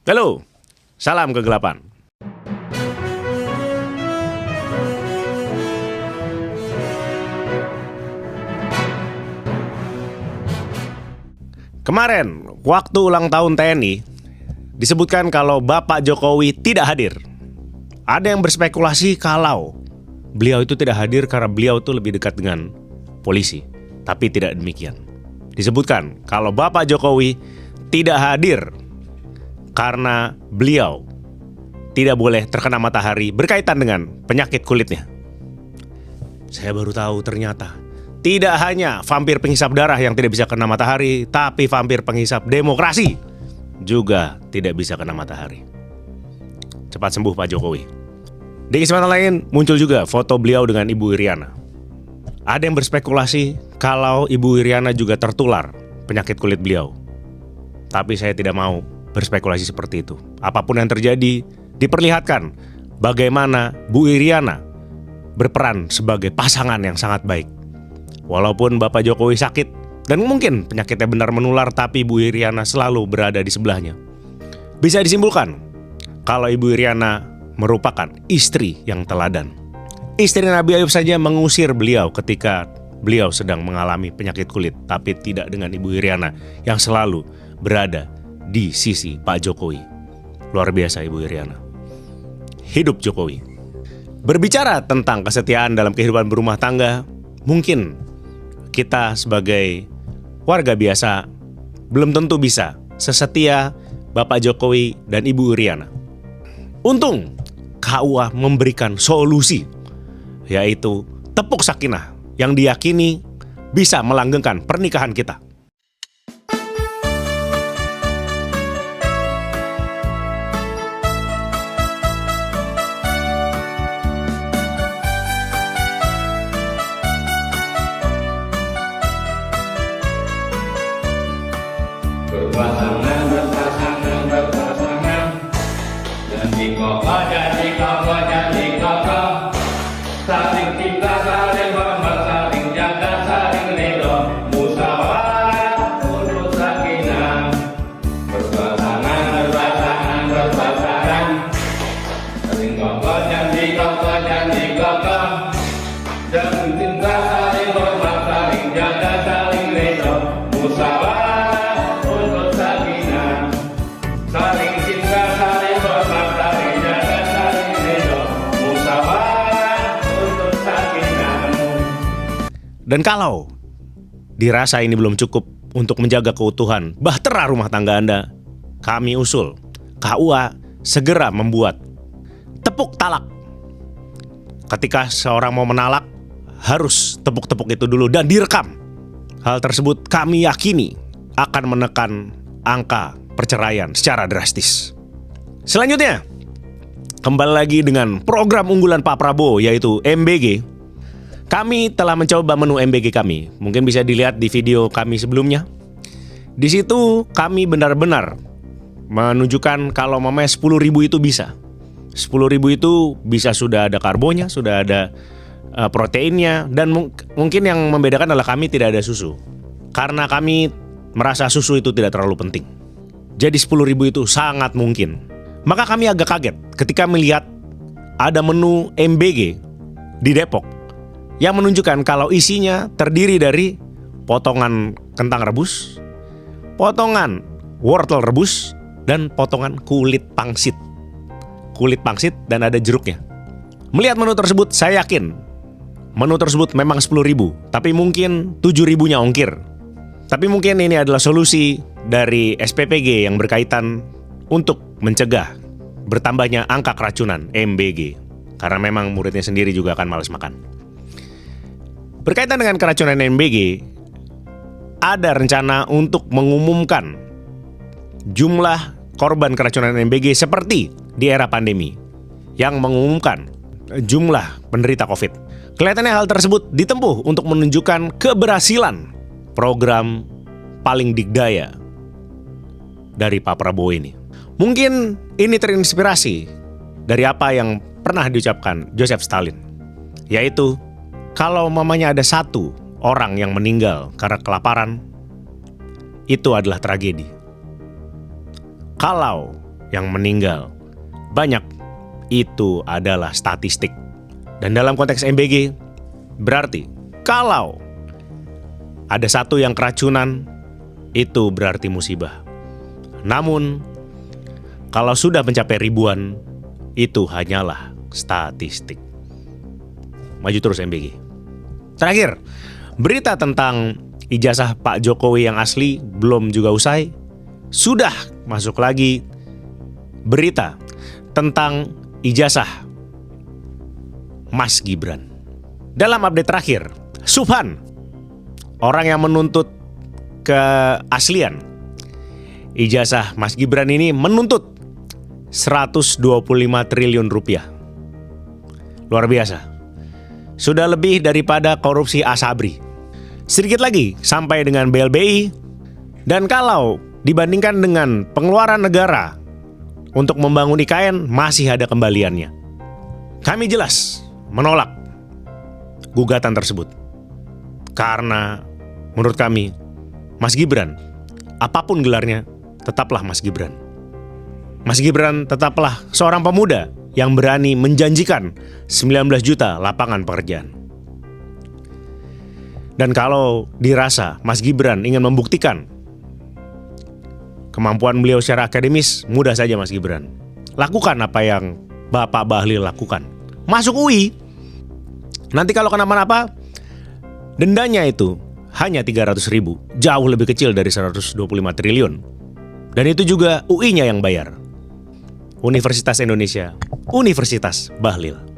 Halo, salam kegelapan. Kemarin, waktu ulang tahun TNI, disebutkan kalau Bapak Jokowi tidak hadir. Ada yang berspekulasi kalau beliau itu tidak hadir karena beliau itu lebih dekat dengan polisi. Tapi tidak demikian. Disebutkan kalau Bapak Jokowi tidak hadir karena beliau tidak boleh terkena matahari berkaitan dengan penyakit kulitnya. Saya baru tahu ternyata tidak hanya vampir penghisap darah yang tidak bisa kena matahari, tapi vampir penghisap demokrasi juga tidak bisa kena matahari. Cepat sembuh Pak Jokowi. Di kesempatan lain muncul juga foto beliau dengan Ibu Iriana. Ada yang berspekulasi kalau Ibu Iriana juga tertular penyakit kulit beliau. Tapi saya tidak mau berspekulasi seperti itu. Apapun yang terjadi, diperlihatkan bagaimana Bu Iriana berperan sebagai pasangan yang sangat baik. Walaupun Bapak Jokowi sakit dan mungkin penyakitnya benar menular, tapi Bu Iriana selalu berada di sebelahnya. Bisa disimpulkan kalau Ibu Iriana merupakan istri yang teladan. Istri Nabi Ayub saja mengusir beliau ketika beliau sedang mengalami penyakit kulit, tapi tidak dengan Ibu Iriana yang selalu berada di sisi Pak Jokowi. Luar biasa Ibu Iriana. Hidup Jokowi. Berbicara tentang kesetiaan dalam kehidupan berumah tangga, mungkin kita sebagai warga biasa belum tentu bisa sesetia Bapak Jokowi dan Ibu Iriana. Untung KUA memberikan solusi, yaitu tepuk sakinah yang diyakini bisa melanggengkan pernikahan kita. Berpasangan, jadi kokoh, saling cinta, saling hormat, saling jaga, saling ridho, musyawarah untuk sakinah. Berpasangan, saling kokoh, jadi kokoh, saling cinta, saling hormat, saling jaga, saling ridho, musyawarah untuk sakinah. Saling cinta, saling hormat, saling jaga, saling ridho, musyawarah untuk sakinah. Dan kalau dirasa ini belum cukup untuk menjaga keutuhan bahtera rumah tangga Anda, kami usul KUA segera membuat tepuk talak. Ketika seorang mau menalak, harus tepuk-tepuk itu dulu dan direkam. Hal tersebut kami yakini akan menekan angka perceraian secara drastis. Selanjutnya, kembali lagi dengan program unggulan Pak Prabowo, yaitu MBG. Kami telah mencoba menu MBG kami. Mungkin bisa dilihat di video kami sebelumnya. Di situ kami benar-benar menunjukkan kalau mamanya 10.000 itu bisa. 10.000 itu bisa sudah ada karbonnya, sudah ada proteinnya, dan mungkin yang membedakan adalah kami tidak ada susu. Karena kami merasa susu itu tidak terlalu penting. Jadi 10.000 itu sangat mungkin. Maka kami agak kaget ketika melihat ada menu MBG di Depok yang menunjukkan kalau isinya terdiri dari potongan kentang rebus, potongan wortel rebus, dan potongan kulit pangsit. Kulit pangsit dan ada jeruknya. Melihat menu tersebut, saya yakin menu tersebut memang 10.000, tapi mungkin 7.000-nya ongkir. Tapi mungkin ini adalah solusi dari SPPG yang berkaitan untuk mencegah bertambahnya angka keracunan MBG. Karena memang muridnya sendiri juga akan malas makan. Berkaitan dengan keracunan MBG, ada rencana untuk mengumumkan jumlah korban keracunan MBG seperti di era pandemi, yang mengumumkan jumlah penderita COVID. Kelihatannya hal tersebut ditempuh untuk menunjukkan keberhasilan program paling dikdaya dari Pak Prabowo ini. Mungkin ini terinspirasi dari apa yang pernah diucapkan Joseph Stalin, yaitu kalau mamanya ada satu orang yang meninggal karena kelaparan, itu adalah tragedi. Kalau yang meninggal. Banyak. Itu adalah statistik. Dan dalam konteks MBG, berarti kalau ada satu yang keracunan, itu berarti musibah. Namun, kalau sudah mencapai ribuan, itu hanyalah statistik. Maju terus MBG. Terakhir, berita tentang ijazah Pak Jokowi yang asli belum juga usai. Sudah masuk lagi berita tentang ijazah Mas Gibran. Dalam update terakhir, Subhan, orang yang menuntut keaslian ijazah Mas Gibran ini, menuntut 125 triliun rupiah. Luar biasa. Sudah lebih daripada korupsi Asabri. Sedikit lagi sampai dengan BLBI. Dan kalau dibandingkan dengan pengeluaran negara untuk membangun IKN, masih ada kembaliannya. Kami jelas menolak gugatan tersebut. Karena menurut kami, Mas Gibran, apapun gelarnya, tetaplah Mas Gibran. Mas Gibran tetaplah seorang pemuda yang berani menjanjikan 19 juta lapangan pekerjaan. Dan kalau dirasa Mas Gibran ingin membuktikan kemampuan beliau secara akademis, mudah saja Mas Gibran. Lakukan apa yang Bapak Bahlil lakukan. Masuk UI. Nanti kalau kenapa-napa, dendanya itu hanya 300.000. Jauh lebih kecil dari 125 triliun. Dan itu juga UI-nya yang bayar. Universitas Indonesia, Universitas Bahlil.